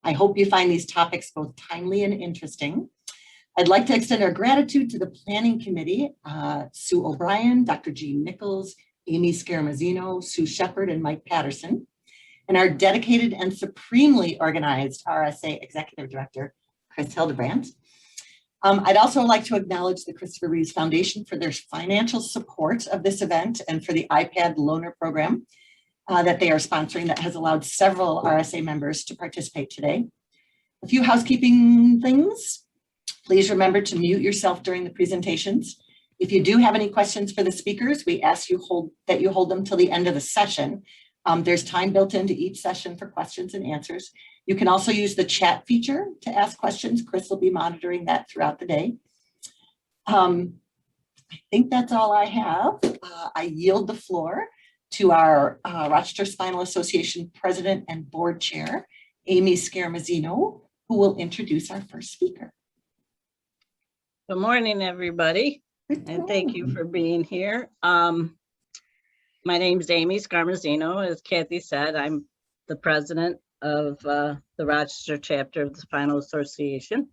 I hope you find these topics both timely and interesting. I'd like to extend our gratitude to the Planning Committee, Sue O'Brien, Dr. Jean Nichols, Amy Scaramazino, Sue Shepard, and Mike Patterson, and our dedicated and supremely organized RSA Executive Director, Chris Hildebrandt. I'd also like to acknowledge the Christopher Reeves Foundation for their financial support of this event and for the iPad loaner program that they are sponsoring that has allowed several RSA members to participate today. A few housekeeping things. Please remember to mute yourself during the presentations. If you do have any questions for the speakers, we ask you that you hold them till the end of the session. There's time built into each session for questions and answers. You can also use the chat feature to ask questions. Chris will be monitoring that throughout the day. I think that's all I have. I yield the floor to our Rochester Spinal Association President and Board Chair, Amy Scaramazino, who will introduce our first speaker. Good morning, everybody, and thank you for being here. My name is Amy Scaramazino. As Kathy said, I'm the president of the Rochester chapter of the Spinal Association.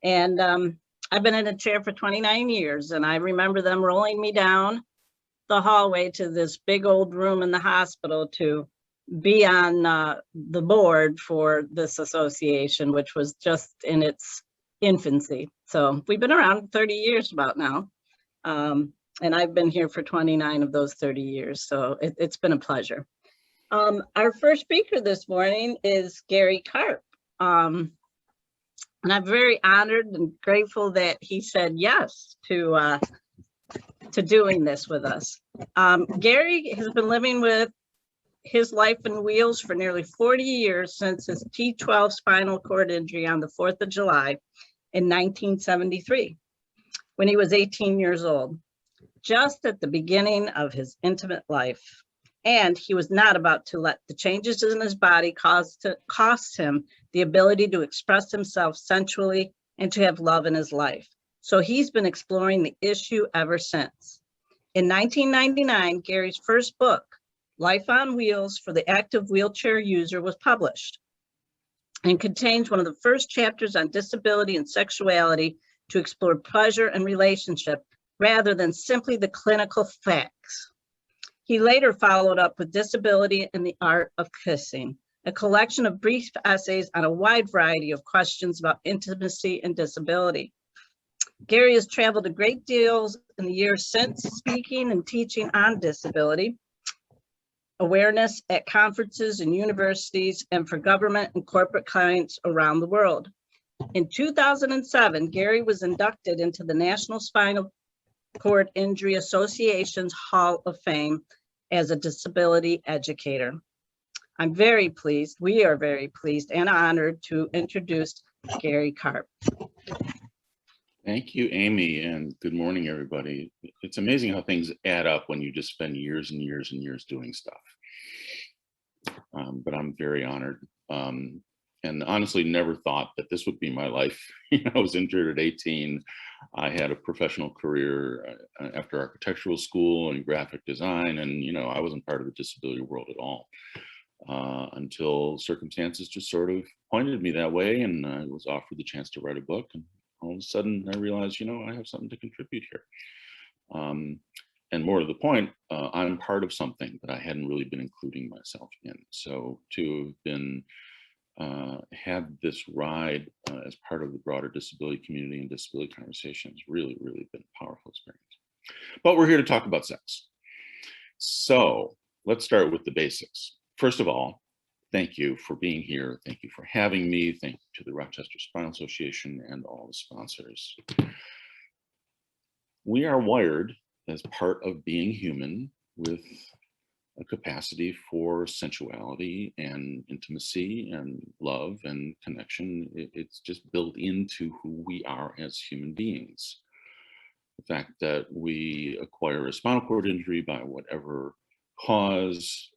And I've been in a chair for 29 years, and I remember them rolling me down the hallway to this big old room in the hospital to be on the board for this association, which was just in its infancy. So we've been around 30 years about now. And I've been here for 29 of those 30 years. So it's been a pleasure. Our first speaker this morning is Gary Karp. And I'm very honored and grateful that he said yes to doing this with us. Gary has been living with his life in wheels for nearly 40 years since his T12 spinal cord injury on the 4th of July in 1973, when he was 18 years old, just at the beginning of his intimate life. And he was not about to let the changes in his body cost him the ability to express himself sensually and to have love in his life. So he's been exploring the issue ever since. In 1999, Gary's first book, Life on Wheels for the Active Wheelchair User, was published and contains one of the first chapters on disability and sexuality to explore pleasure and relationship rather than simply the clinical facts. He later followed up with Disability and the Art of Kissing, a collection of brief essays on a wide variety of questions about intimacy and disability. Gary has traveled a great deal in the years since, speaking and teaching on disability awareness at conferences and universities and for government and corporate clients around the world. In 2007, Gary was inducted into the National Spinal Cord Injury Association's Hall of Fame as a disability educator. I'm very pleased, we are very pleased and honored to introduce Gary Karp. Thank you, Amy, and good morning, everybody. It's amazing how things add up when you just spend years and years and years doing stuff. But I'm very honored, and honestly never thought that this would be my life. I was injured at 18. I had a professional career after architectural school and graphic design, and I wasn't part of the disability world at all until circumstances just sort of pointed me that way, and I was offered the chance to write a book, and all of a sudden I realized, I have something to contribute here. And more to the point, I'm part of something that I hadn't really been including myself in. So to have been had this ride as part of the broader disability community and disability conversation has really, really been a powerful experience. But we're here to talk about sex. So let's start with the basics. First of all, thank you for being here. Thank you for having me. Thank you to the Rochester Spinal Association and all the sponsors. We are wired as part of being human with a capacity for sensuality and intimacy and love and connection. It's just built into who we are as human beings. The fact that we acquire a spinal cord injury by whatever cause,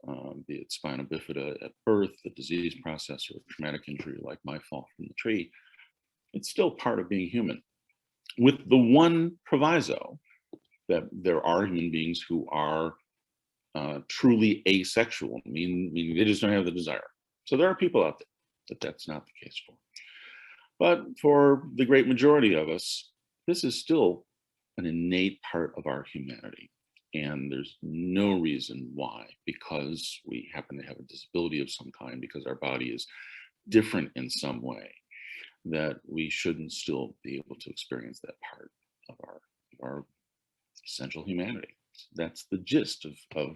be it spina bifida at birth, the disease process, or traumatic injury like my fall from the tree, it's still part of being human. With the one proviso that there are human beings who are truly asexual, meaning they just don't have the desire. So there are people out there that that's not the case for. But for the great majority of us, this is still an innate part of our humanity. And there's no reason why, because we happen to have a disability of some kind, because our body is different in some way, that we shouldn't still be able to experience that part of our essential humanity. That's the gist of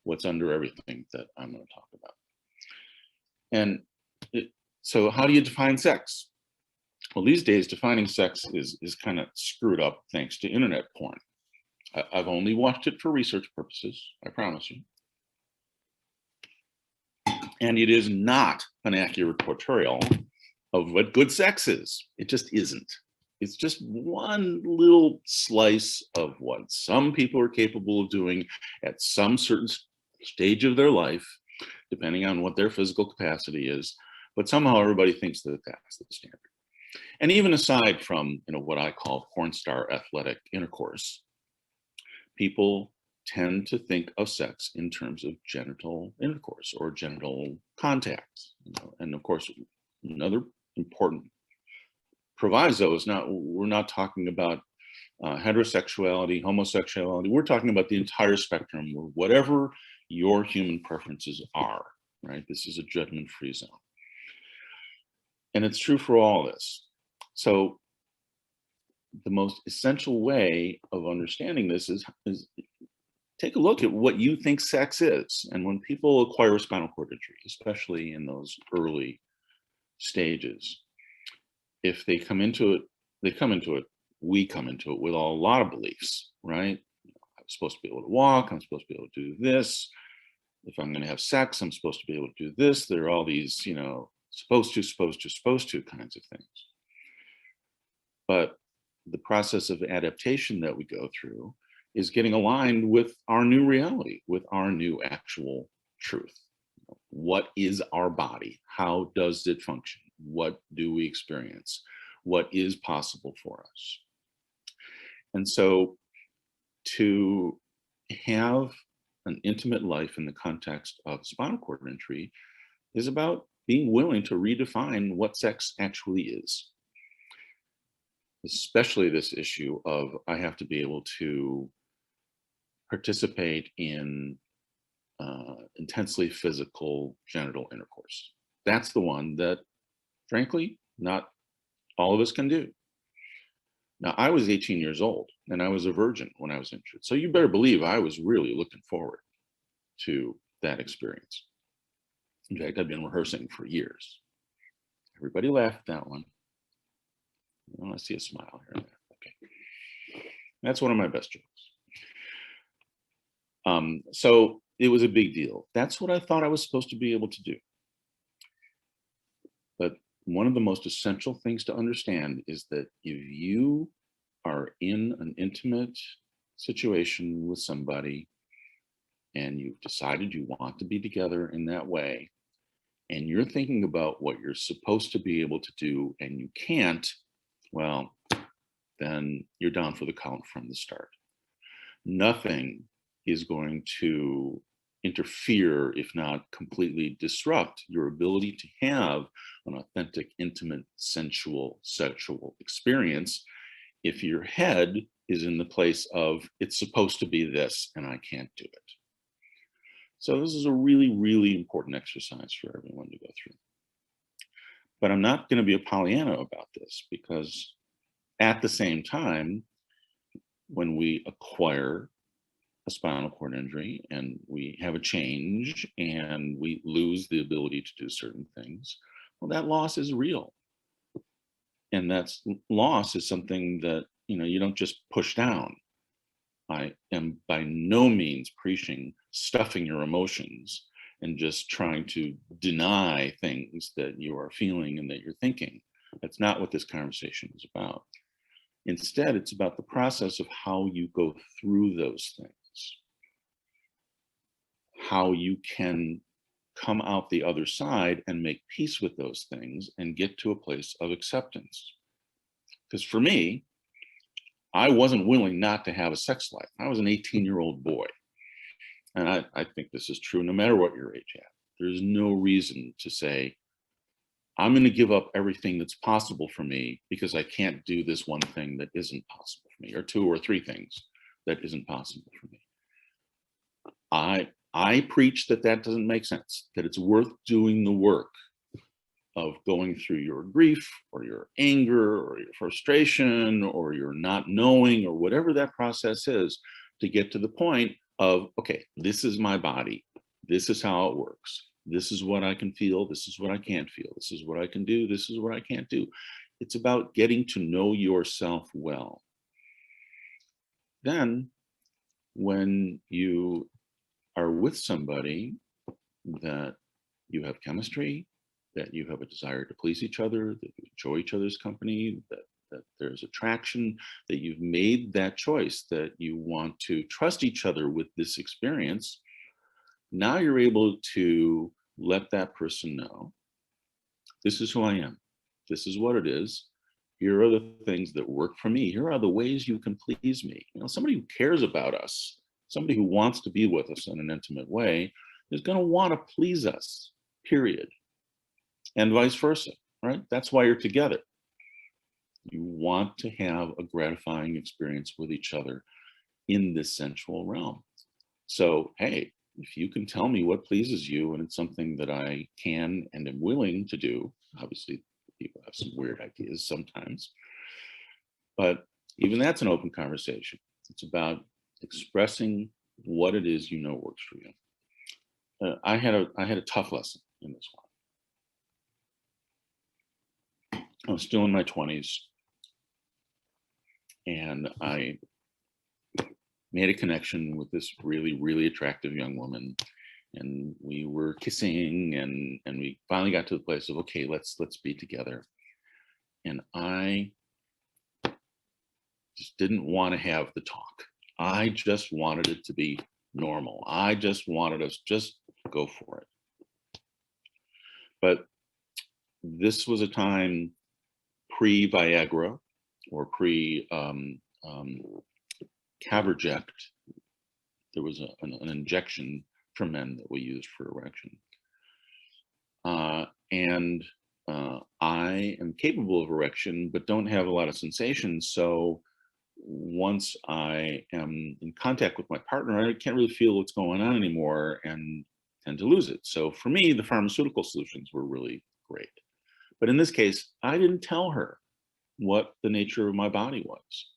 what's under everything that I'm going to talk about. And so how do you define sex? Well, these days, defining sex is kind of screwed up thanks to internet porn. I've only watched it for research purposes, I promise you. And it is not an accurate portrayal of what good sex is. It just isn't. It's just one little slice of what some people are capable of doing at some certain stage of their life, depending on what their physical capacity is. But somehow everybody thinks that that's the standard. And even aside from, what I call porn star athletic intercourse, people tend to think of sex in terms of genital intercourse or genital contact. And of course, another important proviso is we're not talking about heterosexuality, homosexuality. We're talking about the entire spectrum, or whatever your human preferences are, right? This is a judgment-free zone. And it's true for all this. So the most essential way of understanding this is take a look at what you think sex is. And when people acquire a spinal cord injury, especially in those early stages, if they come into it, we come into it with a lot of beliefs, right? I'm supposed to be able to walk, I'm supposed to be able to do this. If I'm going to have sex, I'm supposed to be able to do this. There are all these, supposed to kinds of things. But the process of adaptation that we go through is getting aligned with our new reality, with our new actual truth. What is our body? How does it function? What do we experience? What is possible for us? And so to have an intimate life in the context of spinal cord injury is about being willing to redefine what sex actually is. Especially this issue of I have to be able to participate in intensely physical genital intercourse. That's the one that, frankly, not all of us can do. Now, I was 18 years old and I was a virgin when I was injured. So you better believe I was really looking forward to that experience. In fact, I've been rehearsing for years. Everybody laughed at that one. I see a smile here and there. Okay. That's one of my best jokes. So it was a big deal. That's what I thought I was supposed to be able to do. But one of the most essential things to understand is that if you are in an intimate situation with somebody and you've decided you want to be together in that way, and you're thinking about what you're supposed to be able to do and you can't, well, then you're down for the count from the start. Nothing is going to interfere, if not completely disrupt, your ability to have an authentic, intimate, sensual, sexual experience if your head is in the place of it's supposed to be this and I can't do it. So this is a really, really important exercise for everyone to go through. But I'm not going to be a Pollyanna about this, because at the same time, when we acquire a spinal cord injury and we have a change and we lose the ability to do certain things, well, that loss is real. And that loss is something that, you don't just push down. I am by no means preaching stuffing your emotions and just trying to deny things that you are feeling and that you're thinking. That's not what this conversation is about. Instead, it's about the process of how you go through those things, how you can come out the other side and make peace with those things and get to a place of acceptance. Because for me, I wasn't willing not to have a sex life. I was an 18-year-old boy. And I think this is true no matter what your age at. There's no reason to say, I'm going to give up everything that's possible for me because I can't do this one thing that isn't possible for me, or two or three things that isn't possible for me. I preach that that doesn't make sense, that it's worth doing the work of going through your grief or your anger or your frustration or your not knowing or whatever that process is, to get to the point of, okay, this is my body. This is how it works. This is what I can feel. This is what I can't feel. This is what I can do. This is what I can't do. It's about getting to know yourself well. Then when you are with somebody that you have chemistry, that you have a desire to please each other, that you enjoy each other's company, that there's attraction, that you've made that choice, that you want to trust each other with this experience, now you're able to let that person know, this is who I am. This is what it is. Here are the things that work for me. Here are the ways you can please me. You know, somebody who cares about us, somebody who wants to be with us in an intimate way, is going to want to please us, period. And vice versa, right? That's why you're together. You want to have a gratifying experience with each other in this sensual realm. So, hey, if you can tell me what pleases you and it's something that I can and am willing to do, obviously people have some weird ideas sometimes, but even that's an open conversation. It's about expressing what it is you know works for you. I had a tough lesson in this one. I was still in my 20s, and I made a connection with this really, really attractive young woman, and we were kissing, and we finally got to the place of, okay, let's be together. And I just didn't want to have the talk. I just wanted it to be normal. I just wanted us just go for it. But this was a time pre-Viagra or pre-Caverject. There was an injection for men that we used for erection. And I am capable of erection, but don't have a lot of sensation. So once I am in contact with my partner, I can't really feel what's going on anymore and tend to lose it. So for me, the pharmaceutical solutions were really great. But in this case, I didn't tell her what the nature of my body was.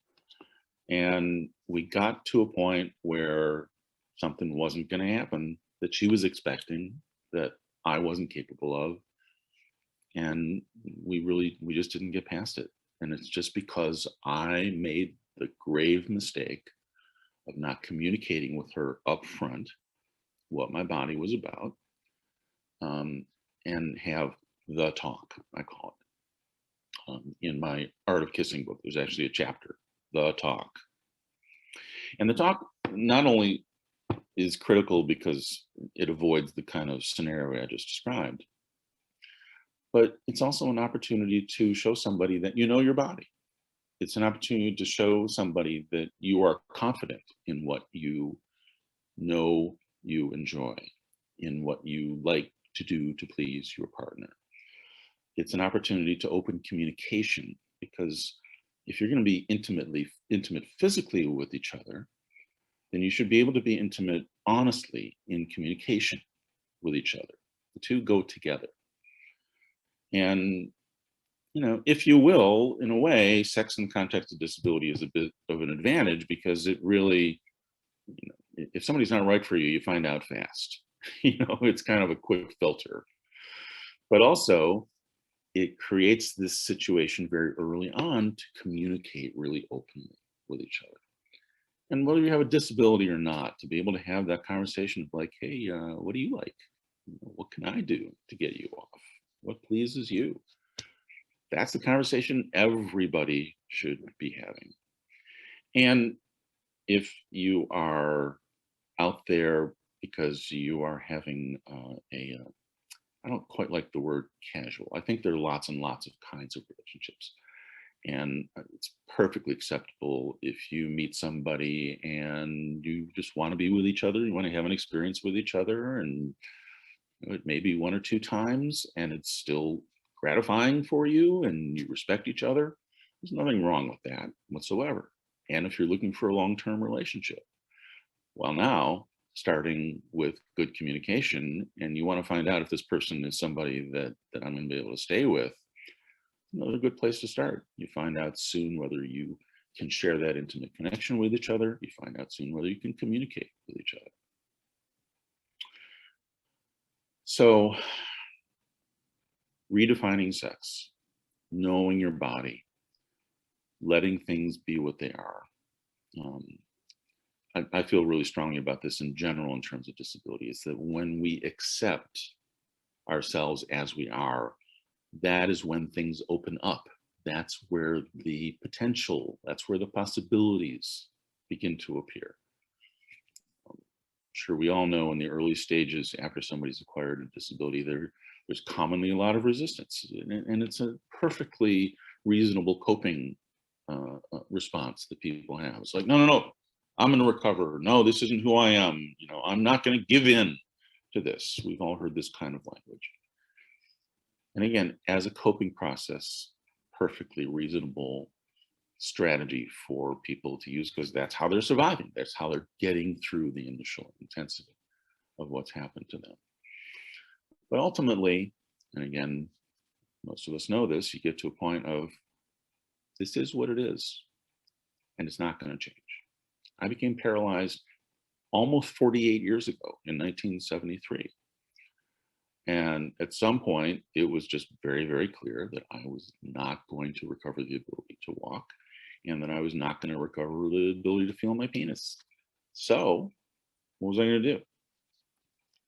And we got to a point where something wasn't going to happen that she was expecting, that I wasn't capable of. And we just didn't get past it. And it's just because I made the grave mistake of not communicating with her up front what my body was about, and have the talk, I call it. In my Art of Kissing book, there's actually a chapter, the talk. And the talk not only is critical because it avoids the kind of scenario I just described, but it's also an opportunity to show somebody that you know your body. It's an opportunity to show somebody that you are confident in what you know you enjoy, in what you like to do to please your partner. It's an opportunity to open communication, because if you're going to be intimate physically with each other, then you should be able to be intimate honestly in communication with each other. The two go together. And, you know, if you will, in a way, sex in the context of disability is a bit of an advantage, because it really, you know, if somebody's not right for you, you find out fast. You know, it's kind of a quick filter. But also, it creates this situation very early on to communicate really openly with each other. And whether you have a disability or not, to be able to have that conversation of like, hey, what do you like? What can I do to get you off? What pleases you? That's the conversation everybody should be having. And if you are out there because you are having I don't quite like the word casual. I think there are lots and lots of kinds of relationships. And it's perfectly acceptable if you meet somebody and you just want to be with each other, you want to have an experience with each other, and it may be one or two times, and it's still gratifying for you and you respect each other, there's nothing wrong with that whatsoever. And if you're looking for a long-term relationship, well, now starting with good communication, and you want to find out if this person is somebody that I'm going to be able to stay with, another good place to start. You find out soon whether you can share that intimate connection with each other. You find out soon whether you can communicate with each other. So, redefining sex, knowing your body, letting things be what they are. I feel really strongly about this in general in terms of disability, is that when we accept ourselves as we are, that is when things open up. That's where the potential, that's where the possibilities begin to appear. I'm sure we all know in the early stages after somebody's acquired a disability, there's commonly a lot of resistance, and it's a perfectly reasonable coping response that people have. It's like, no, I'm going to recover. No, this isn't who I am. You know, I'm not going to give in to this. We've all heard this kind of language. And again, as a coping process, perfectly reasonable strategy for people to use, because that's how they're surviving. That's how they're getting through the initial intensity of what's happened to them. But ultimately, and again, most of us know this, you get to a point of, this is what it is, and it's not going to change. I became paralyzed almost 48 years ago in 1973. And at some point, it was just very, very clear that I was not going to recover the ability to walk, and that I was not going to recover the ability to feel my penis. So what was I going to do?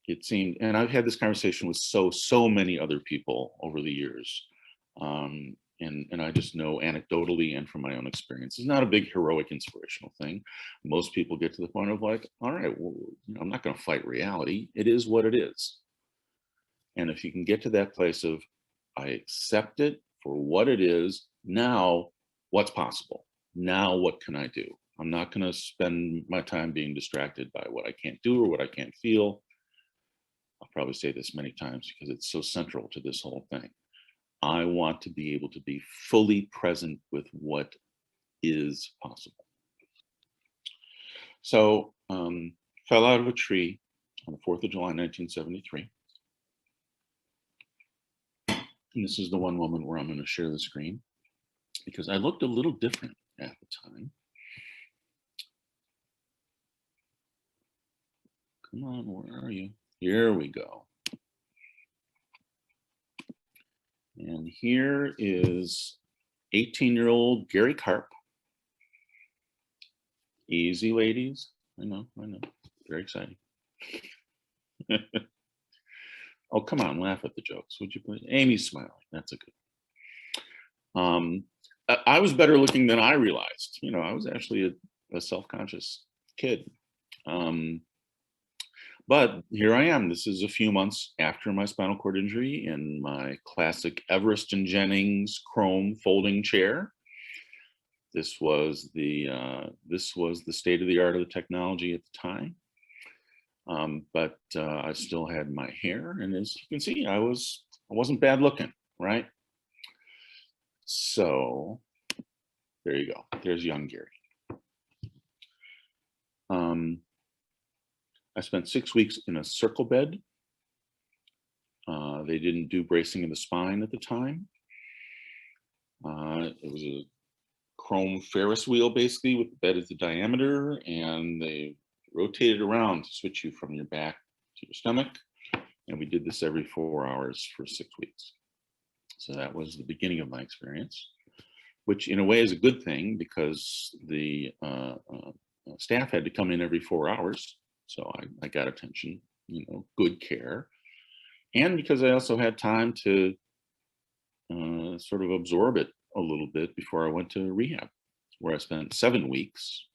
It seemed, and I've had this conversation with so many other people over the years. And I just know anecdotally and from my own experience, it's not a big heroic inspirational thing. Most people get to the point of like, all right, well, I'm not going to fight reality. It is what it is. And if you can get to that place of, I accept it for what it is, now what's possible? Now what can I do? I'm not going to spend my time being distracted by what I can't do or what I can't feel. I'll probably say this many times because it's so central to this whole thing. I want to be able to be fully present with what is possible. So, fell out of a tree on the 4th of July, 1973. And this is the one moment where I'm going to share the screen because I looked a little different at the time. Come on, where are you? Here we go. And here is 18-year-old Gary Karp. Easy, ladies. I know. Very exciting. Oh, come on, laugh at the jokes, would you please? Amy's smiling. That's a good. I was better looking than I realized. You know, I was actually a self-conscious kid. But here I am. This is a few months after my spinal cord injury in my classic Everest and Jennings chrome folding chair. This was the state of the art of the technology at the time. But I still had my hair, and as you can see, I wasn't bad looking, right? So there you go. There's young Gary. I spent 6 weeks in a circle bed. They didn't do bracing of the spine at the time. It was a chrome Ferris wheel, basically, with the bed as the diameter, and they rotated around to switch you from your back to your stomach. And we did this every 4 hours for 6 weeks. So that was the beginning of my experience, which in a way is a good thing because the staff had to come in every 4 hours. So I got attention, you know, good care. And because I also had time to sort of absorb it a little bit before I went to rehab, where I spent 7 weeks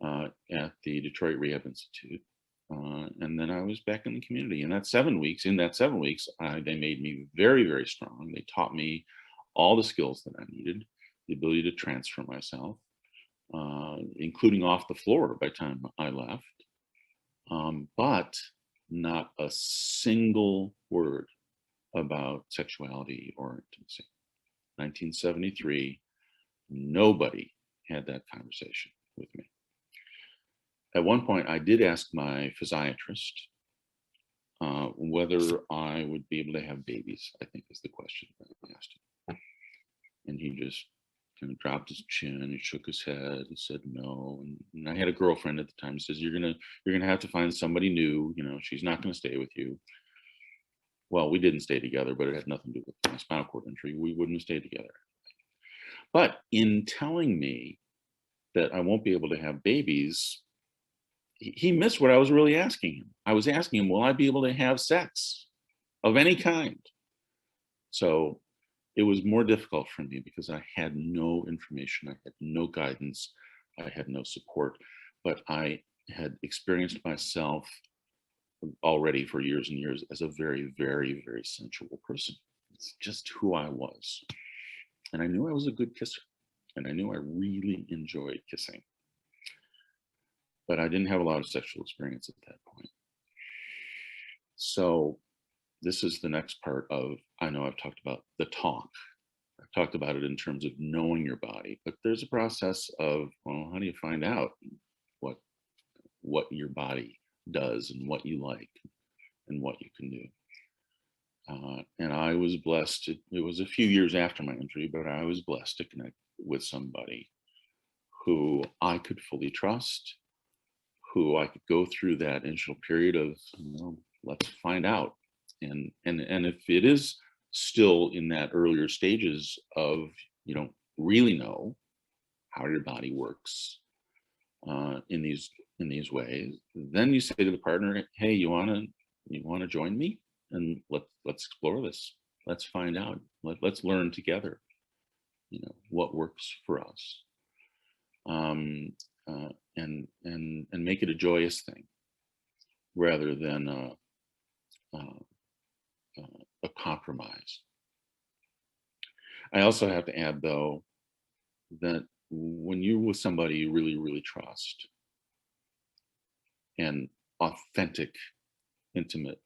at the Detroit Rehab Institute. And then I was back in the community. And in that 7 weeks, they made me very, very strong. They taught me all the skills that I needed, the ability to transfer myself, including off the floor by the time I left. But not a single word about sexuality or intimacy. 1973, nobody had that conversation with me. At one point, I did ask my physiatrist whether I would be able to have babies, I think is the question that I asked him. And he just kind of dropped his chin and he shook his head and said no. And I had a girlfriend at the time who says, you're gonna have to find somebody new, you know, she's not gonna stay with you. Well, we didn't stay together, but it had nothing to do with my spinal cord injury. We wouldn't have stayed together. But in telling me that I won't be able to have babies, he missed what I was really asking him. I was asking him, will I be able to have sex of any kind? So it was more difficult for me because I had no information, I had no guidance, I had no support, but I had experienced myself already for years and years as a very, very, very sensual person. It's just who I was. And I knew I was a good kisser, and I knew I really enjoyed kissing. But I didn't have a lot of sexual experience at that point. So this is the next part of, I know I've talked about the talk. I've talked about it in terms of knowing your body, but there's a process of, well, how do you find out what your body does and what you like and what you can do? And I was blessed, it was a few years after my injury, but I was blessed to connect with somebody who I could fully trust, who I could go through that initial period of, you know, let's find out. And if it is still in that earlier stages of, you don't really know how your body works in these ways, then you say to the partner, hey, you wanna join me? And let's explore this. Let's find out. Let's learn together, you know, what works for us. And make it a joyous thing rather than a compromise. I also have to add, though, that when you're with somebody you really, really trust, and authentic, intimate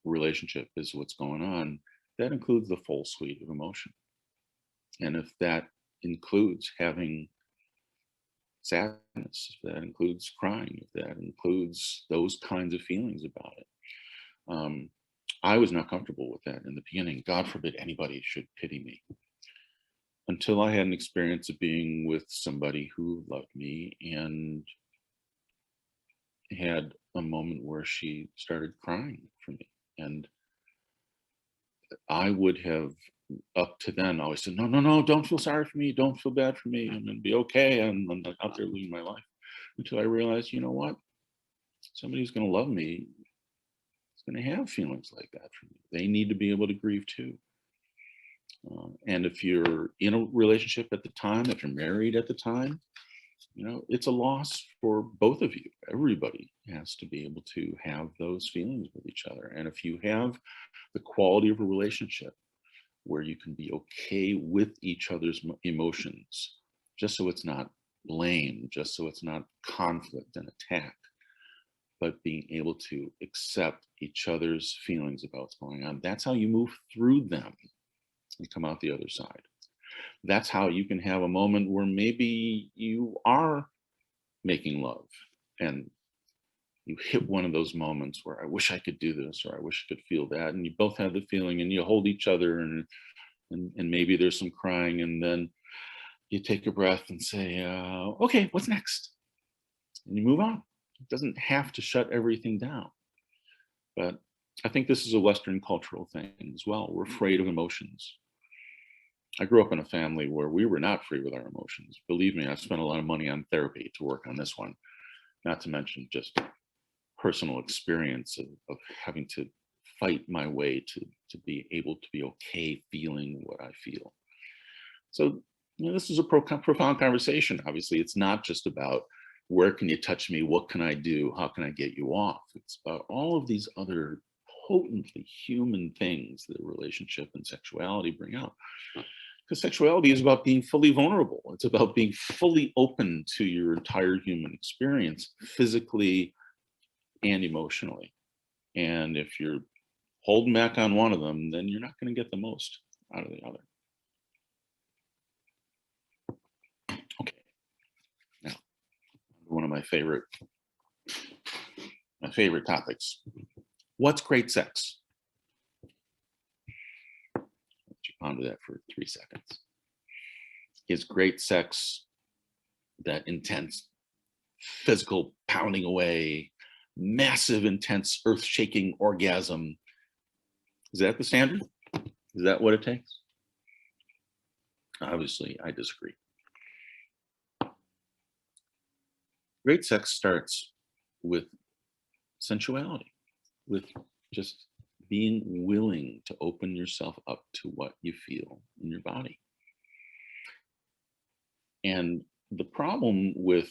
relationship is what's going on, that includes the full suite of emotion. And if that includes having sadness, if that includes crying, if that includes those kinds of feelings about it. I was not comfortable with that in the beginning. God forbid anybody should pity me. Until I had an experience of being with somebody who loved me and had a moment where she started crying for me. And I would have, up to then, always said, no, don't feel sorry for me. Don't feel bad for me. I'm going to be okay. I'm out there living my life. Until I realized, you know what? Somebody who's going to love me is going to have feelings like that for me. They need to be able to grieve too. And if you're in a relationship at the time, if you're married at the time, you know, it's a loss for both of you. Everybody has to be able to have those feelings with each other. And if you have the quality of a relationship where you can be okay with each other's emotions, just so it's not blame, just so it's not conflict and attack, but being able to accept each other's feelings about what's going on, that's how you move through them and come out the other side. That's how you can have a moment where maybe you are making love and you hit one of those moments where I wish I could do this, or I wish I could feel that, and you both have the feeling and you hold each other, and maybe there's some crying, and then you take a breath and say, okay, what's next? And you move on. It doesn't have to shut everything down. But I think this is a Western cultural thing as well. We're afraid of emotions. I grew up in a family where we were not free with our emotions. Believe me, I spent a lot of money on therapy to work on this one, not to mention just personal experience of having to fight my way to be able to be okay feeling what I feel. So, you know, this is a profound conversation. Obviously, it's not just about where can you touch me, what can I do, how can I get you off? It's about all of these other potently human things that relationship and sexuality bring out. Because sexuality is about being fully vulnerable. It's about being fully open to your entire human experience, physically and emotionally. And if you're holding back on one of them, then you're not going to get the most out of the other. Okay, now one of my favorite topics. What's great sex? Let you ponder that for 3 seconds. Is great sex that intense physical pounding away, massive, intense, earth-shaking orgasm? Is that the standard? Is that what it takes? Obviously, I disagree. Great sex starts with sensuality, with just being willing to open yourself up to what you feel in your body. And the problem with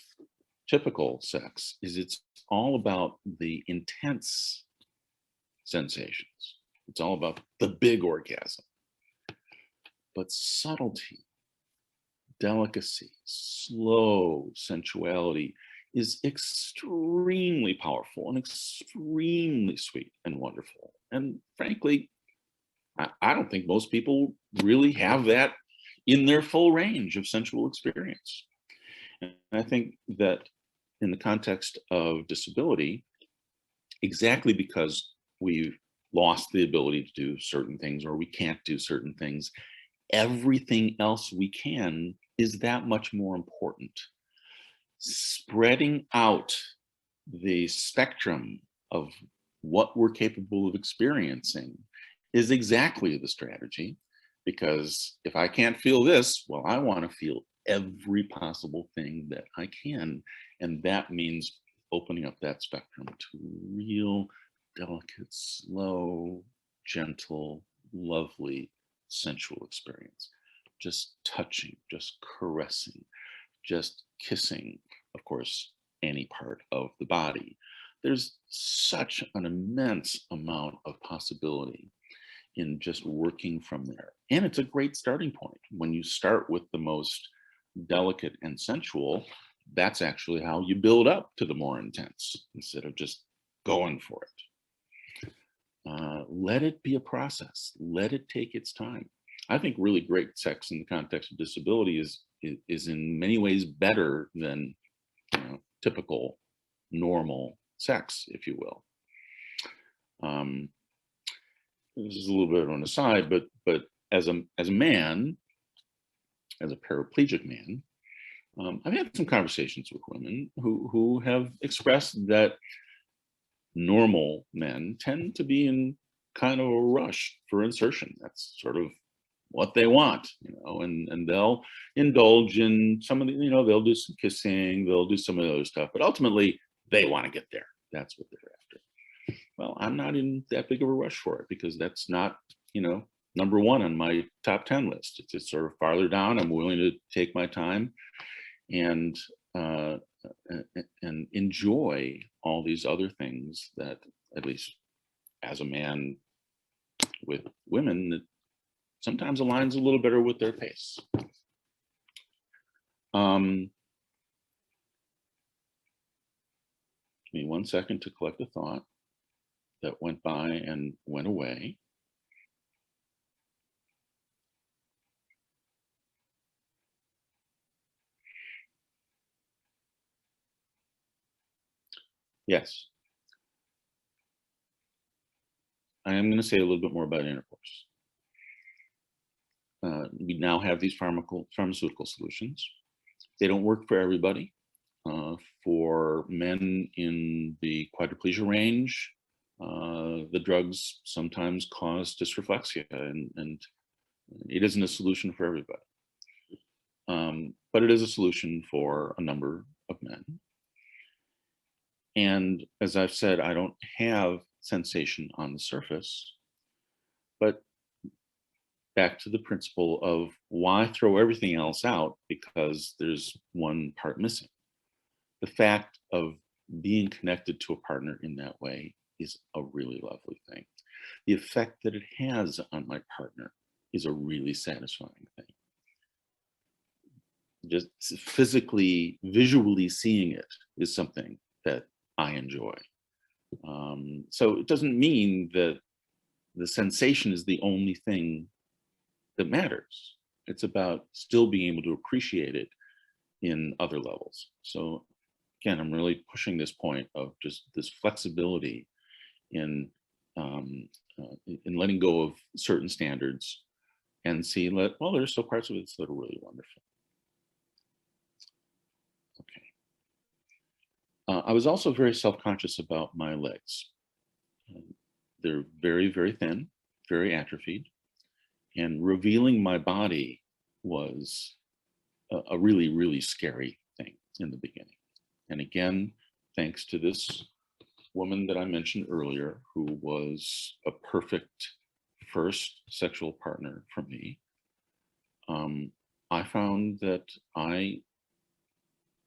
typical sex is it's all about the intense sensations. It's all about the big orgasm. But subtlety, delicacy, slow sensuality is extremely powerful and extremely sweet and wonderful. And frankly, I don't think most people really have that in their full range of sensual experience. And I think that in the context of disability, exactly because we've lost the ability to do certain things or we can't do certain things, everything else we can is that much more important. Spreading out the spectrum of what we're capable of experiencing is exactly the strategy, because if I can't feel this, well, I want to feel every possible thing that I can. And that means opening up that spectrum to real, delicate, slow, gentle, lovely, sensual experience. Just touching, just caressing, just kissing, of course, any part of the body. There's such an immense amount of possibility in just working from there. And it's a great starting point. When you start with the most delicate and sensual, that's actually how you build up to the more intense instead of just going for it. Let it be a process. Let it take its time. I think really great sex in the context of disability is in many ways better than, you know, typical normal sex, if you will. This is a little bit of an aside, but as a man, as a paraplegic man, I've had some conversations with women who have expressed that normal men tend to be in kind of a rush for insertion. That's sort of what they want, you know, and they'll indulge in some of the, you know, they'll do some kissing, they'll do some of the other stuff, but ultimately they want to get there. That's what they're after. Well, I'm not in that big of a rush for it because that's not, you know, number one on my top 10 list. It's just sort of farther down. I'm willing to take my time and enjoy all these other things that, at least as a man with women, that sometimes aligns a little better with their pace. Give me 1 second to collect a thought that went by and went away. Yes. I am going to say a little bit more about intercourse. We now have these pharmaceutical solutions. They don't work for everybody. For men in the quadriplegia range, the drugs sometimes cause dysreflexia, and it isn't a solution for everybody. But it is a solution for a number of men. And as I've said, I don't have sensation on the surface, but back to the principle of why throw everything else out because there's one part missing. The fact of being connected to a partner in that way is a really lovely thing. The effect that it has on my partner is a really satisfying thing. Just physically, visually seeing it is something that I enjoy. So it doesn't mean that the sensation is the only thing that matters. It's about still being able to appreciate it in other levels. So again, I'm really pushing this point of just this flexibility in letting go of certain standards and see that, well, there's still parts of it that are really wonderful. Okay. I was also very self-conscious about my legs. They're very, very thin, very atrophied, and revealing my body was a really, really scary thing in the beginning. And again, thanks to this woman that I mentioned earlier, who was a perfect first sexual partner for me, I found that I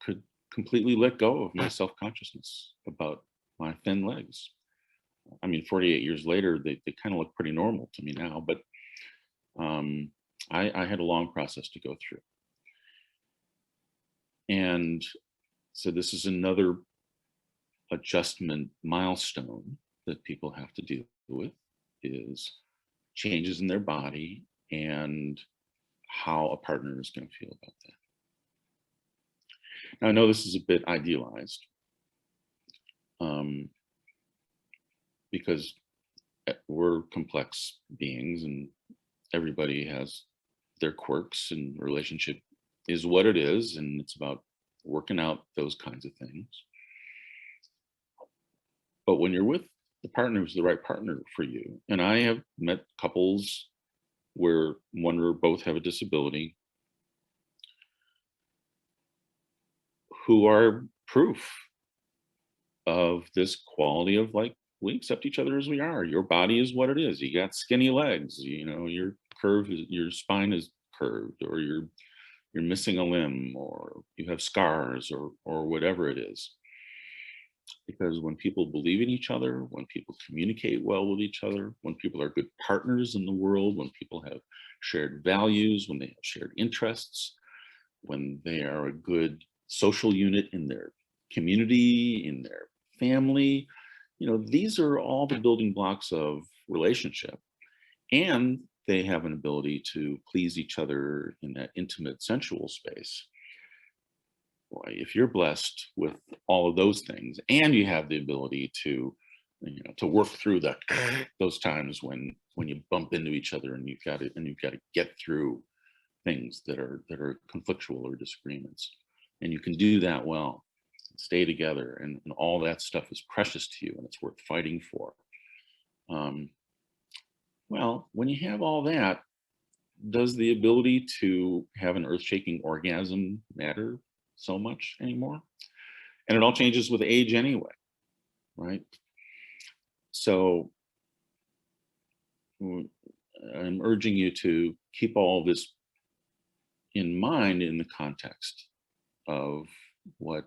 could completely let go of my self-consciousness about my thin legs. I mean, 48 years later, they kind of look pretty normal to me now, but I had a long process to go through. And so this is another adjustment milestone that people have to deal with, is changes in their body and how a partner is going to feel about that. Now, I know this is a bit idealized because we're complex beings and everybody has their quirks, and relationship is what it is, and it's about working out those kinds of things. But when you're with the partner who's the right partner for you, and I have met couples where one or both have a disability who are proof of this quality of, like, we accept each other as we are. Your body is what it is. You got skinny legs, you know, your spine is curved, or you're missing a limb, or you have scars, or whatever it is. Because when people believe in each other, when people communicate well with each other, when people are good partners in the world, when people have shared values, when they have shared interests, when they are a good social unit in their community, in their family, you know, these are all the building blocks of relationship. And they have an ability to please each other in that intimate, sensual space. Boy, if you're blessed with all of those things, and you have the ability to, you know, to work through those times when you bump into each other, and you've got to get through things that are conflictual or disagreements, and you can do that well, stay together, and all that stuff is precious to you, and it's worth fighting for. Well, when you have all that, does the ability to have an earth-shaking orgasm matter so much anymore? And it all changes with age anyway, right? So I'm urging you to keep all this in mind in the context of what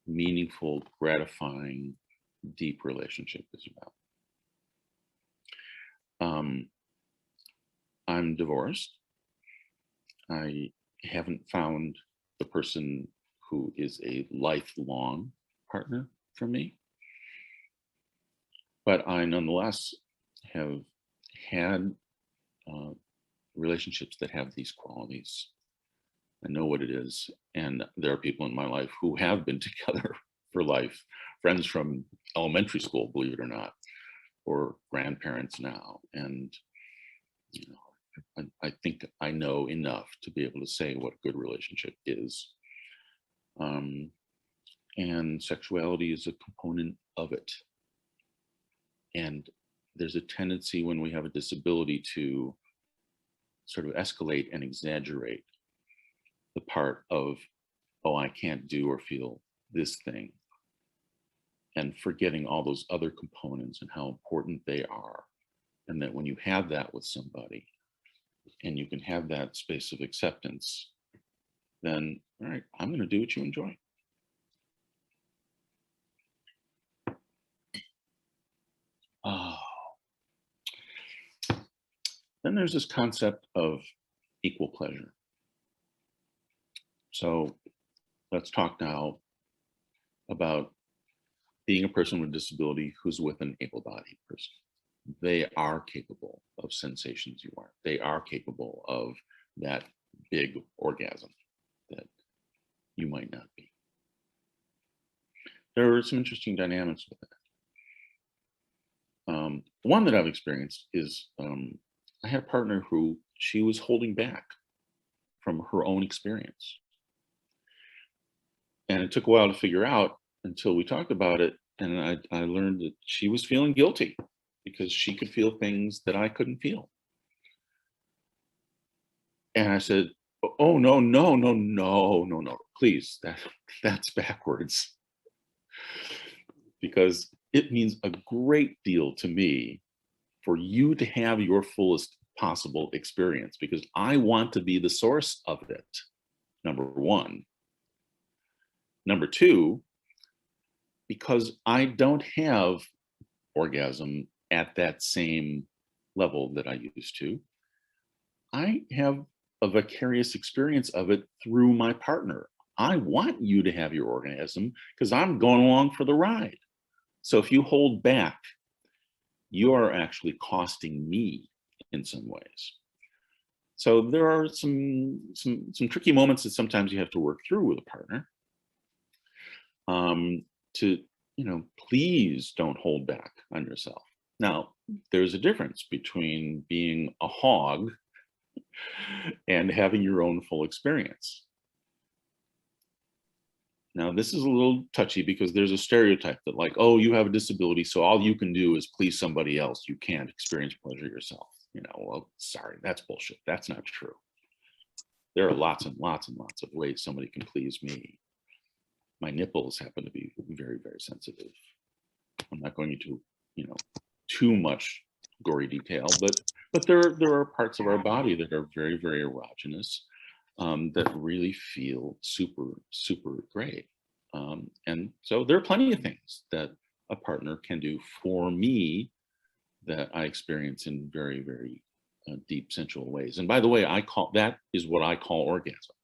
meaningful, gratifying, deep relationship is about. I'm divorced. I haven't found the person who is a lifelong partner for me, but I nonetheless have had relationships that have these qualities. I know what it is, and there are people in my life who have been together for life, friends from elementary school, believe it or not, or grandparents now. And you know, I think I know enough to be able to say what a good relationship is. And sexuality is a component of it. And there's a tendency when we have a disability to sort of escalate and exaggerate the part of, oh, I can't do or feel this thing, and forgetting all those other components and how important they are. And that when you have that with somebody, and you can have that space of acceptance, then, all right, I'm going to do what you enjoy. Oh. Then there's this concept of equal pleasure. So let's talk now about being a person with disability who's with an able-bodied person. they are capable of sensations you aren't. They are capable of that big orgasm that you might not be. There are some interesting dynamics with it. One that I've experienced is I had a partner who she was holding back from her own experience. And it took a while to figure out until we talked about it. And I learned that she was feeling guilty because she could feel things that I couldn't feel. And I said, oh, no, no, no, no, no, no, please, that's backwards. Because it means a great deal to me for you to have your fullest possible experience, because I want to be the source of it, number one. Number two, because I don't have orgasm at that same level that I used to, I have a vicarious experience of it through my partner. I want you to have your orgasm because I'm going along for the ride. So if you hold back, you are actually costing me in some ways. So there are some tricky moments that sometimes you have to work through with a partner. To, please don't hold back on yourself. Now, there's a difference between being a hog and having your own full experience. Now, this is a little touchy because there's a stereotype that like, oh, you have a disability, so all you can do is please somebody else. You can't experience pleasure yourself. Well, sorry, that's bullshit. That's not true. There are lots and lots and lots of ways somebody can please me. My nipples happen to be very, very sensitive. I'm not going into, too much gory detail, but there are parts of our body that are very, very erogenous, that really feel super, super great. And so there are plenty of things that a partner can do for me that I experience in very, very deep sensual ways. And by the way, that is what I call orgasm.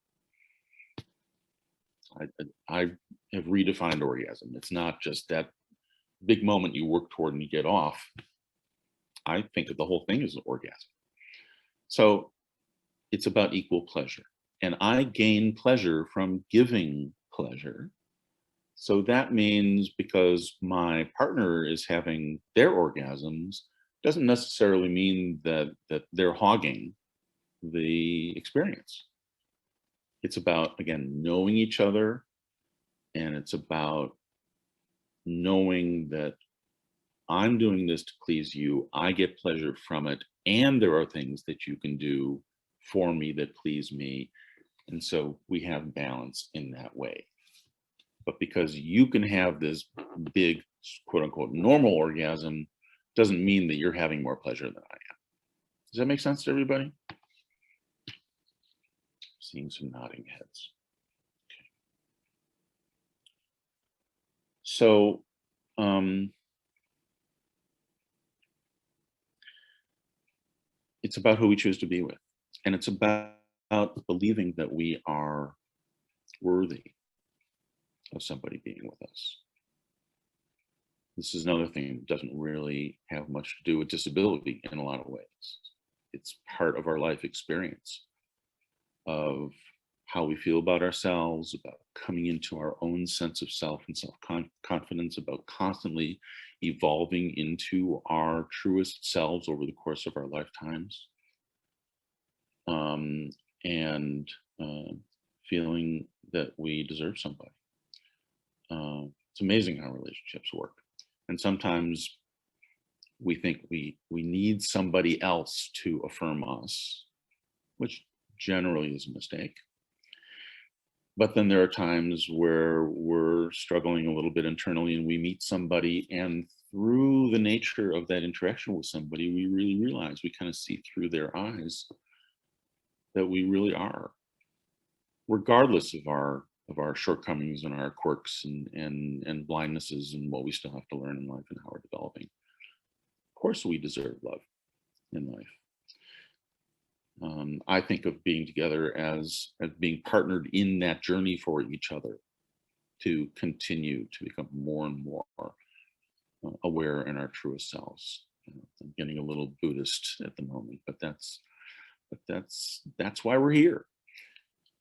I have redefined orgasm. It's not just that big moment you work toward and you get off. I think of the whole thing as an orgasm. So it's about equal pleasure. And I gain pleasure from giving pleasure. So that means because my partner is having their orgasms, doesn't necessarily mean that they're hogging the experience. It's about, again, knowing each other, and it's about knowing that I'm doing this to please you, I get pleasure from it, and there are things that you can do for me that please me. And so we have balance in that way. But because you can have this big, quote unquote, normal orgasm, doesn't mean that you're having more pleasure than I am. Does that make sense to everybody? Seeing some nodding heads. Okay. So, it's about who we choose to be with. And it's about believing that we are worthy of somebody being with us. This is another thing that doesn't really have much to do with disability in a lot of ways. It's part of our life experience of how we feel about ourselves, about coming into our own sense of self and self-confidence, about constantly evolving into our truest selves over the course of our lifetimes, and feeling that we deserve somebody. It's amazing how relationships work. And sometimes we think we need somebody else to affirm us, which generally is a mistake. But then there are times where we're struggling a little bit internally and we meet somebody, and through the nature of that interaction with somebody, we really realize, we kind of see through their eyes that we really are, regardless of our shortcomings and our quirks and blindnesses and what we still have to learn in life and how we're developing. Of course we deserve love in life. I think of being together as being partnered in that journey for each other, to continue to become more and more aware in our truest selves. I'm getting a little Buddhist at the moment, but that's why we're here.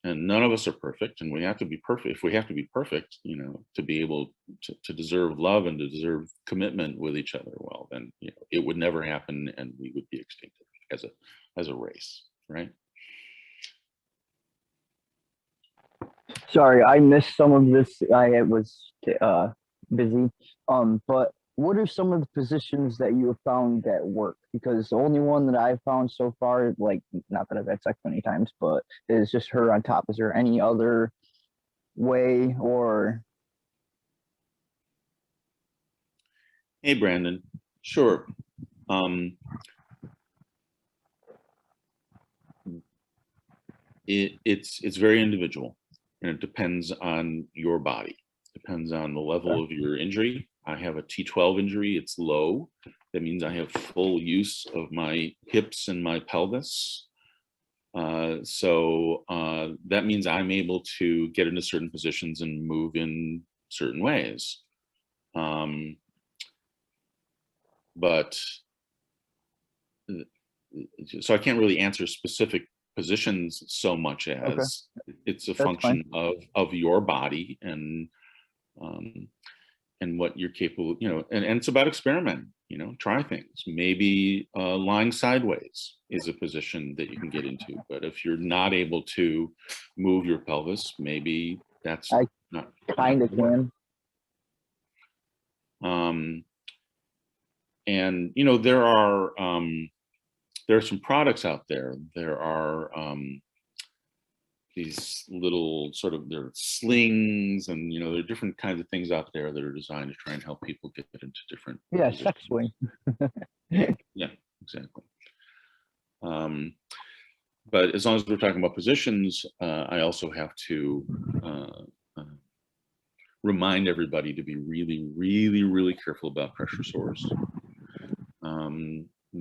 And none of us are perfect, and we have to be perfect. If we have to be perfect, you know, to be able to deserve love and to deserve commitment with each other, well, then, you know, it would never happen, and we would be extinct as a race, right? Sorry, I missed some of this. I was busy. But what are some of the positions that you have found that work? Because the only one that I've found so far, like, not that I've had sex many times, but is just her on top. Is there any other way or? Hey, Brandon. Sure. It's very individual, and it depends on your body. Depends on the level of your injury. I have a T12 injury. It's low. That means I have full use of my hips and my pelvis. So that means I'm able to get into certain positions and move in certain ways. But so I can't really answer specific positions so much as it's a function of your body and what you're capable, you know, and it's about experimenting, you know, try things. Maybe lying sideways is a position that you can get into, but if you're not able to move your pelvis, maybe that's not kind of can. And you know, there are some products out there. There are these little sort of, they're slings, and you know, there are different kinds of things out there that are designed to try and help people get into different positions. Sex swing. Yeah, exactly. But as long as we're talking about positions, I also have to remind everybody to be really, really, really careful about pressure sores.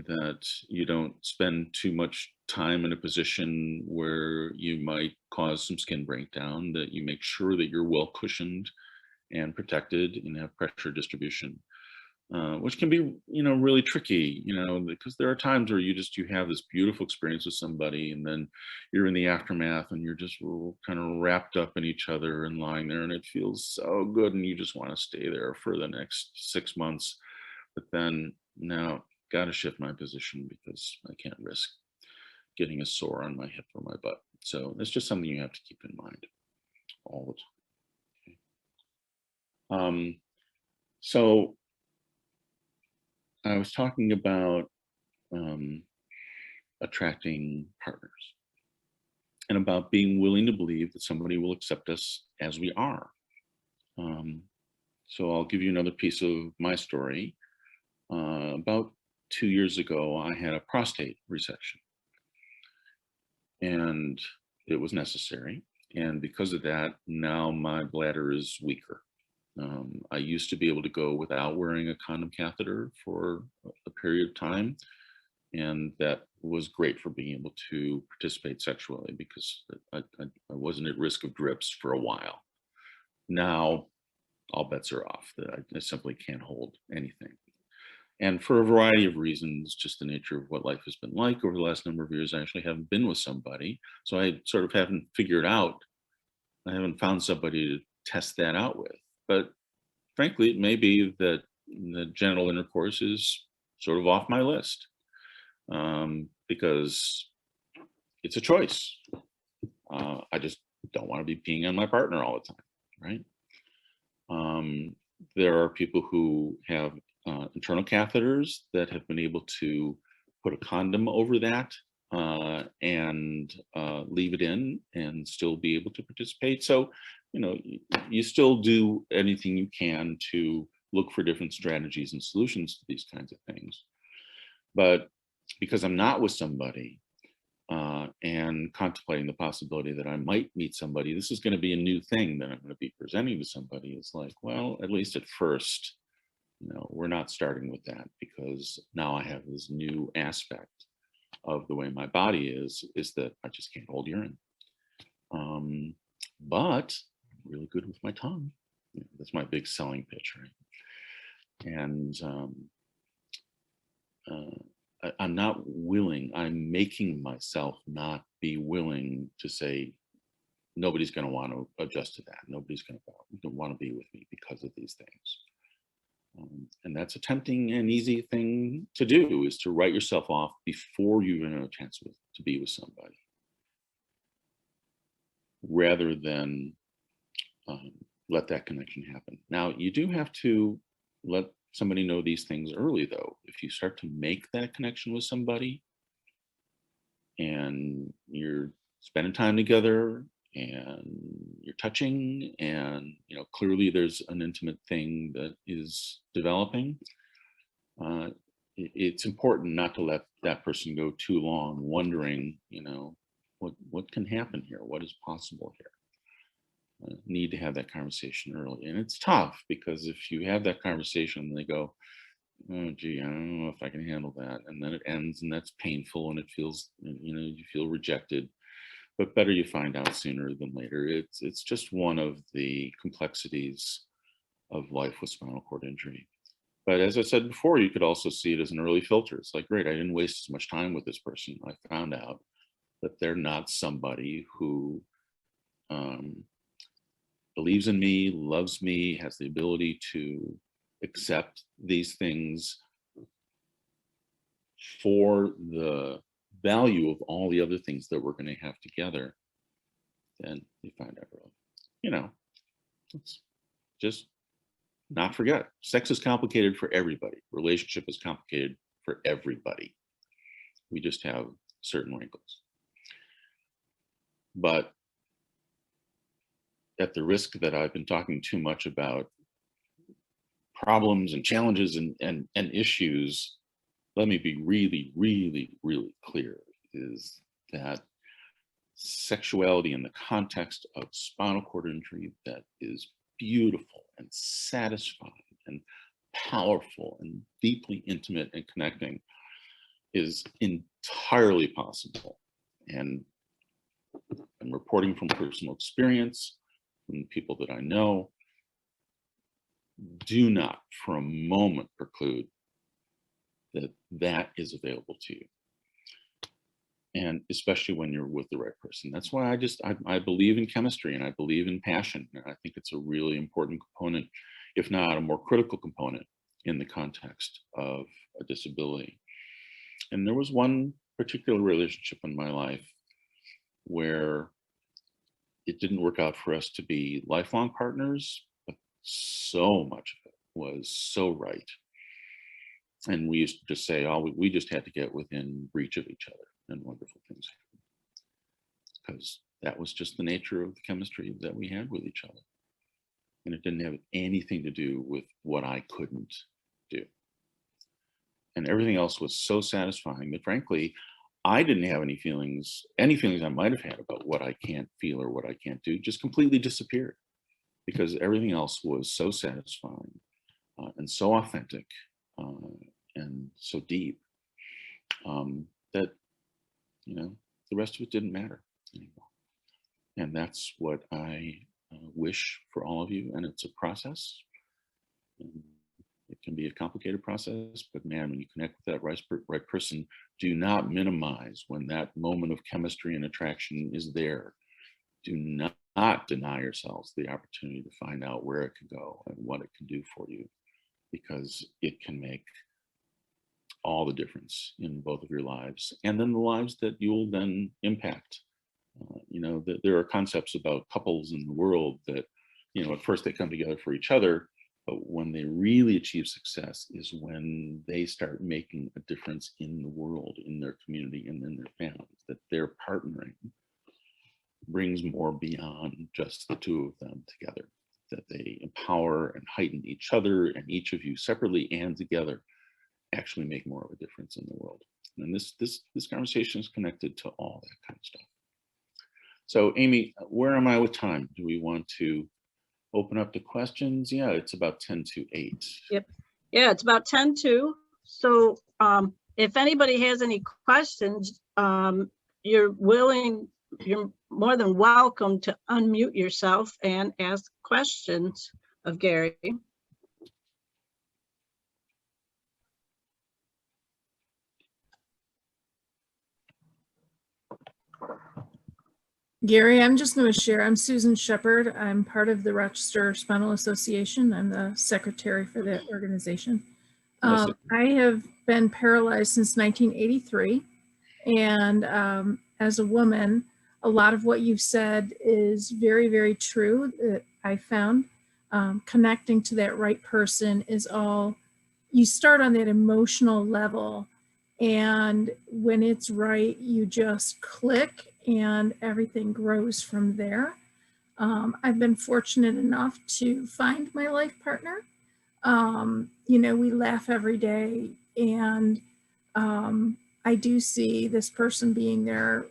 That you don't spend too much time in a position where you might cause some skin breakdown, that you make sure that you're well cushioned and protected and have pressure distribution, which can be, you know, really tricky, you know, because there are times where you have this beautiful experience with somebody, and then you're in the aftermath and you're just kind of wrapped up in each other and lying there, and it feels so good, and you just want to stay there for the next 6 months. But then now, got to shift my position because I can't risk getting a sore on my hip or my butt. So it's just something you have to keep in mind all the time. So I was talking about attracting partners and about being willing to believe that somebody will accept us as we are. So I'll give you another piece of my story. About 2 years ago, I had a prostate resection, and it was necessary. And because of that, now my bladder is weaker. I used to be able to go without wearing a condom catheter for a period of time, and that was great for being able to participate sexually because I wasn't at risk of drips for a while. Now, all bets are off. I simply can't hold anything. And for a variety of reasons, just the nature of what life has been like over the last number of years, I actually haven't been with somebody. So I sort of haven't found somebody to test that out with. But frankly, it may be that the genital intercourse is sort of off my list because it's a choice. I just don't want to be peeing on my partner all the time, right? There are people who have internal catheters that have been able to put a condom over that and leave it in and still be able to participate. So, you know, you still do anything you can to look for different strategies and solutions to these kinds of things. But because I'm not with somebody and contemplating the possibility that I might meet somebody, this is going to be a new thing that I'm going to be presenting to somebody. It's like, well, at least at first, you know, we're not starting with that, because now I have this new aspect of the way my body is that I just can't hold urine. But I'm really good with my tongue. You know, that's my big selling pitch, right? And I'm not willing, I'm making myself not be willing to say, nobody's going to want to adjust to that. Nobody's going to want to be with me because of these things. And that's a tempting and easy thing to do, is to write yourself off before you even have a chance to be with somebody, rather than let that connection happen. Now, you do have to let somebody know these things early, though. If you start to make that connection with somebody and you're spending time together and you're touching, and clearly there's an intimate thing that is developing, it's important not to let that person go too long wondering, what can happen here, what is possible here. Need to have that conversation early. And it's tough, because if you have that conversation and they go, oh gee, I don't know if I can handle that, and then it ends, and that's painful, and it feels, you feel rejected. But better you find out sooner than later. It's just one of the complexities of life with spinal cord injury. But as I said before, you could also see it as an early filter. It's like, great, I didn't waste as much time with this person. I found out that they're not somebody who believes in me, loves me, has the ability to accept these things for the value of all the other things that we're going to have together. Then you find out early. Let's just not forget, sex is complicated for everybody. Relationship is complicated for everybody. We just have certain wrinkles. But at the risk that I've been talking too much about problems and challenges and issues, let me be really, really, really clear, is that sexuality in the context of spinal cord injury that is beautiful and satisfying and powerful and deeply intimate and connecting is entirely possible. And I'm reporting from personal experience, from people that I know. Do not for a moment preclude that that is available to you. And especially when you're with the right person. That's why I believe in chemistry, and I believe in passion. And I think it's a really important component, if not a more critical component, in the context of a disability. And there was one particular relationship in my life where it didn't work out for us to be lifelong partners, but so much of it was so right. And we used to just say, oh, we just had to get within reach of each other, and wonderful things happened. Because that was just the nature of the chemistry that we had with each other. And it didn't have anything to do with what I couldn't do. And everything else was so satisfying that, frankly, I didn't have any feelings I might have had about what I can't feel or what I can't do just completely disappeared, because everything else was so satisfying and so authentic and so deep that, the rest of it didn't matter anymore. And that's what I wish for all of you. And it's a process. It can be a complicated process, but man, when you connect with that right person, do not minimize when that moment of chemistry and attraction is there. Do not deny yourselves the opportunity to find out where it can go and what it can do for you, because it can make all the difference in both of your lives, and then the lives that you'll then impact. There are concepts about couples in the world that, at first they come together for each other, but when they really achieve success is when they start making a difference in the world, in their community, and in their families, that their partnering brings more beyond just the two of them together, that they empower and heighten each other, and each of you separately and together actually make more of a difference in the world. And this conversation is connected to all that kind of stuff. So Amy, where am I with time? Do we want to open up to questions? Yeah, it's about 10 to 8. Yep. Yeah, it's about 10 to. So if anybody has any questions, you're more than welcome to unmute yourself and ask questions of Gary. Gary, I'm just going to share. I'm Susan Shepard. I'm part of the Rochester Spinal Association. I'm the secretary for that organization. I have been paralyzed since 1983. And as a woman, a lot of what you've said is very, very true. That I found connecting to that right person is all, you start on that emotional level. And when it's right, you just click and everything grows from there. I've been fortunate enough to find my life partner. You know, we laugh every day, and I do see this person being there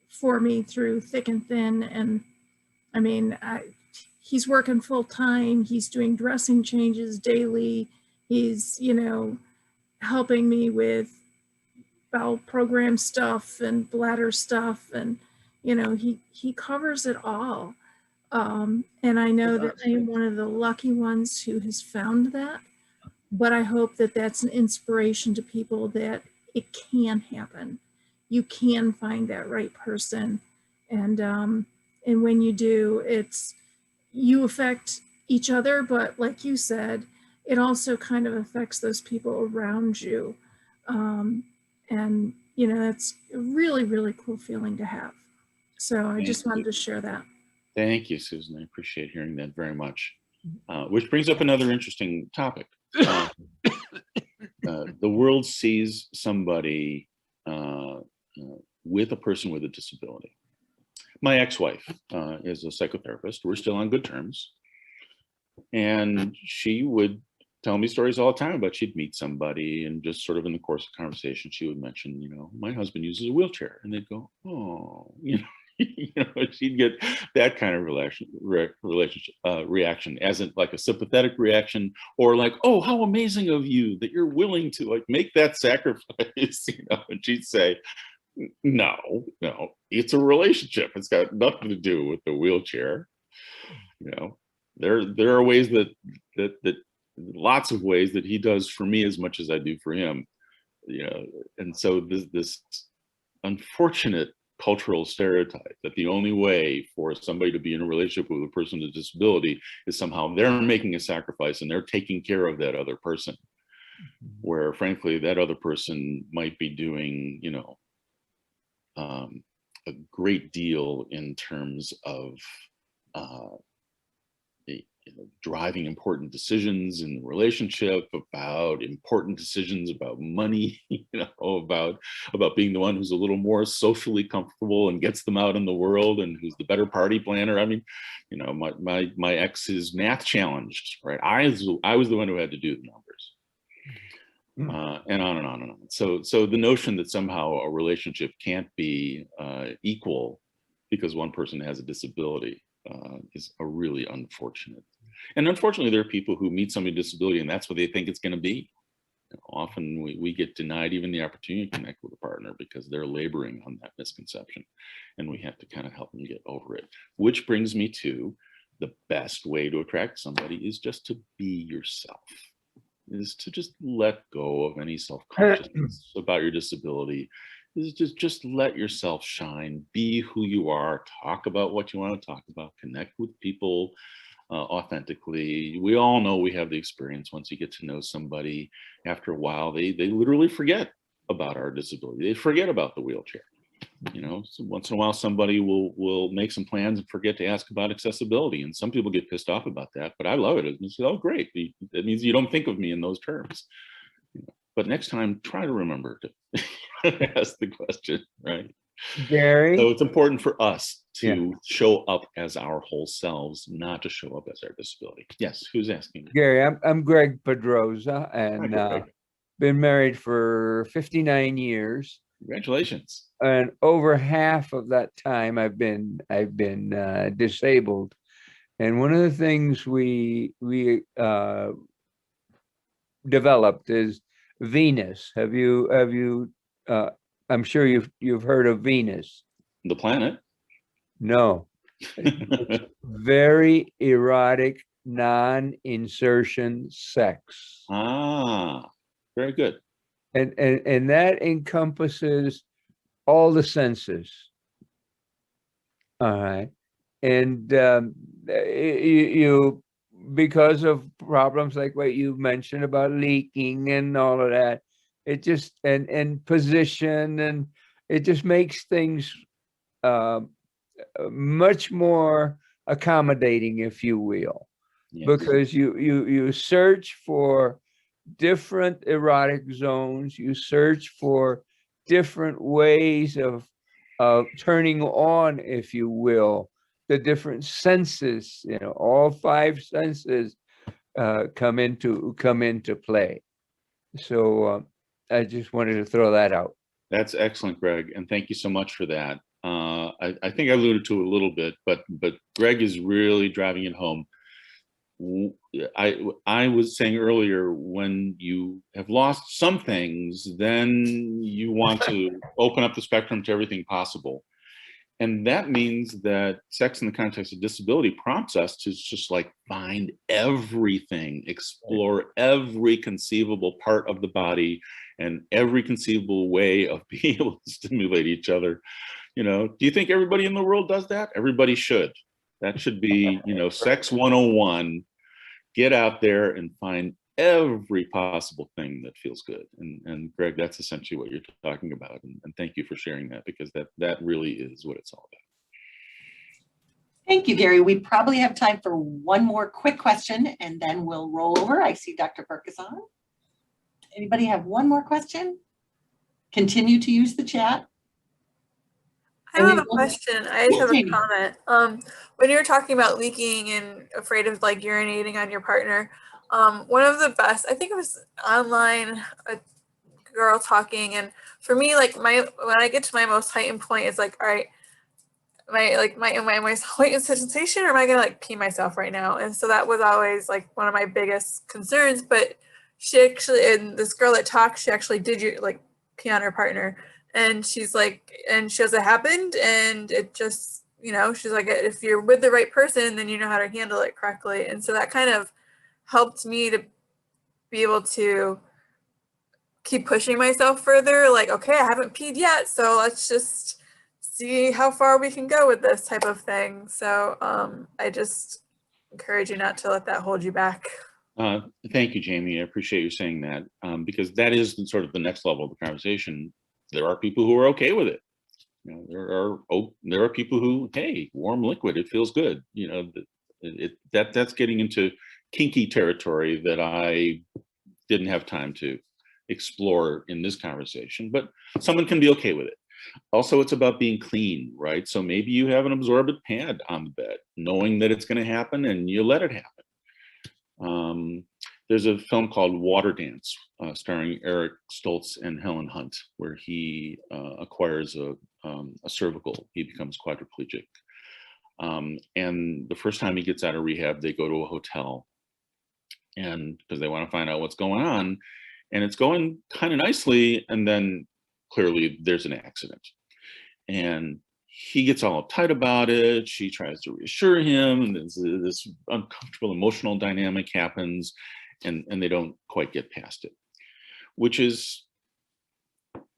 for me through thick and thin. And I mean, he's working full time. He's doing dressing changes daily. He's, you know, helping me with bowel program stuff and bladder stuff. And, you know, he covers it all. And I know that I am one of the lucky ones who has found that. But I hope that that's an inspiration to people that it can happen. You can find that right person. And when you do, you affect each other, but like you said, it also kind of affects those people around you. And, you know, that's a really, really cool feeling to have. So I just wanted to share that. Thank you, Susan. I appreciate hearing that very much. Which brings up another interesting topic. The world sees somebody with a person with a disability. My ex-wife is a psychotherapist. We're still on good terms. And she would tell me stories all the time about she'd meet somebody, and just sort of in the course of conversation, she would mention, you know, my husband uses a wheelchair, and they'd go, oh, you know. You know, she'd get that kind of reaction, as in like a sympathetic reaction, or like, oh, how amazing of you that you're willing to like make that sacrifice, you know. And she'd say, no, it's a relationship. It's got nothing to do with the wheelchair. You know, there are ways that lots of ways that he does for me as much as I do for him. You know, and so this unfortunate cultural stereotype that the only way for somebody to be in a relationship with a person with a disability is somehow they're making a sacrifice and they're taking care of that other person, where frankly that other person might be doing, you know, a great deal in terms of driving important decisions in the relationship, about important decisions about money, you know, about being the one who's a little more socially comfortable and gets them out in the world, and who's the better party planner. I mean, you know, my ex is math challenged, right? I was the one who had to do the numbers, and on and on and on. So the notion that somehow a relationship can't be equal because one person has a disability is a really unfortunate. And unfortunately, there are people who meet somebody with disability and that's what they think it's going to be. You know, often we get denied even the opportunity to connect with a partner because they're laboring on that misconception, and we have to kind of help them get over it. Which brings me to the best way to attract somebody is just to be yourself, is to just let go of any self-consciousness about your disability. Is just let yourself shine, be who you are, talk about what you want to talk about, connect with people authentically. We all know, we have the experience, once you get to know somebody, after a while, they literally forget about our disability. They forget about the wheelchair. You know, so once in a while, somebody will make some plans and forget to ask about accessibility. And some people get pissed off about that, but I love it. It's, oh, great. That means you don't think of me in those terms. You know, but next time, try to remember to ask the question, right? Gary? So it's important for us to show up as our whole selves, not to show up as our disability. Yes, who's asking? Gary, I'm Greg Pedroza, and Hi, Greg. been married for 59 years. Congratulations. And over half of that time I've been disabled. And one of the things we developed is Venus. Have you I'm sure you've heard of Venus. The planet? No. Very erotic, non-insertion sex. Ah, very good. And that encompasses all the senses. All right. And you, because of problems like what you mentioned about leaking and all of that, it just, and position, and it just makes things much more accommodating, if you will, Yes. because you search for different erotic zones, you search for different ways of turning on, if you will, the different senses, you know, all five senses come into play. So I just wanted to throw that out. That's excellent, Greg, and thank you so much for that. I think I alluded to it a little bit, but Greg is really driving it home. I was saying earlier, when you have lost some things, then you want to open up the spectrum to everything possible. And that means that sex in the context of disability prompts us to just like find everything, explore every conceivable part of the body and every conceivable way of being able to stimulate each other. You know, do you think everybody in the world does that? Everybody should. That should be, you know, Sex 101. Get out there and find every possible thing that feels good. And Greg, that's essentially what you're talking about. And thank you for sharing that, because that really is what it's all about. Thank you, Gary. We probably have time for one more quick question and then we'll roll over. I see Dr. Burke is on. Anybody have one more question? Continue to use the chat. I don't have a question. I just have a comment. When you were talking about leaking and afraid of like urinating on your partner, one of the best, I think it was online, a girl talking, and for me, like when I get to my most heightened point, it's like, all right, my most heightened sensation, or am I gonna like pee myself right now? And so that was always like one of my biggest concerns. But she actually, and this girl that talked, she actually did like pee on her partner. And she's like, and she goes, it happened, and it just, you know, she's like, if you're with the right person, then you know how to handle it correctly. And so that kind of helped me to be able to keep pushing myself further. Like, okay, I haven't peed yet, so let's just see how far we can go with this type of thing. So I just encourage you not to let that hold you back. Thank you, Jamie. I appreciate you saying that, because that is sort of the next level of the conversation. There are people who are okay with it. You know, there are people who, hey, warm liquid, it feels good. You know, that's getting into kinky territory that I didn't have time to explore in this conversation, but someone can be okay with it. Also, it's about being clean, right? So maybe you have an absorbent pad on the bed, knowing that it's going to happen, and you let it happen. There's a film called Water Dance, starring Eric Stoltz and Helen Hunt, where he acquires a cervical. He becomes quadriplegic. And the first time he gets out of rehab, they go to a hotel, and because they want to find out what's going on, and it's going kind of nicely, and then clearly there's an accident. And he gets all uptight about it. She tries to reassure him, and this uncomfortable emotional dynamic happens, and they don't quite get past it, which is,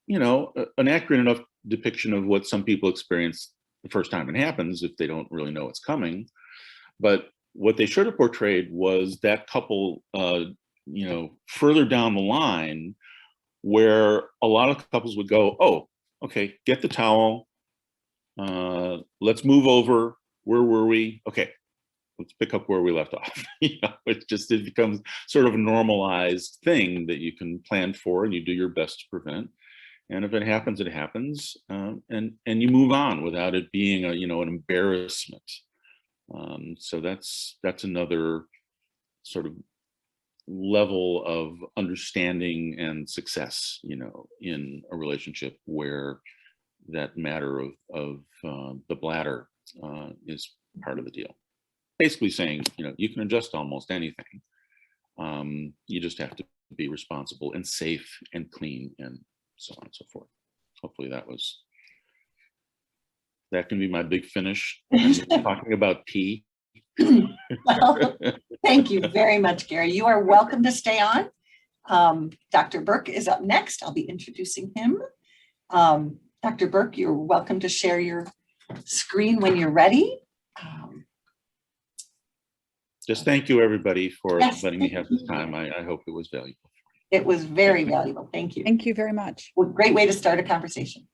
you know, an accurate enough depiction of what some people experience the first time it happens if they don't really know it's coming. But what they should have portrayed was that couple, you know, further down the line, where a lot of couples would go, oh, okay, get the towel, let's move over, where were we? Okay, let's pick up where we left off. You know, it becomes sort of a normalized thing that you can plan for and you do your best to prevent. And if it happens, it happens, and you move on without it being a, you know, an embarrassment. So that's another sort of level of understanding and success, you know, in a relationship where that matter of the bladder is part of the deal. Basically saying, you know, you can adjust almost anything. You just have to be responsible and safe and clean and so on and so forth. Hopefully that can be my big finish. Talking about pee. Well, thank you very much, Gary. You are welcome to stay on. Dr. Burke is up next. I'll be introducing him. Dr. Burke, you're welcome to share your screen when you're ready. Just thank you, everybody, for Yes, letting me thank have this you. time. I hope it was valuable. It was very valuable. Thank you. Thank you very much. Well, great way to start a conversation.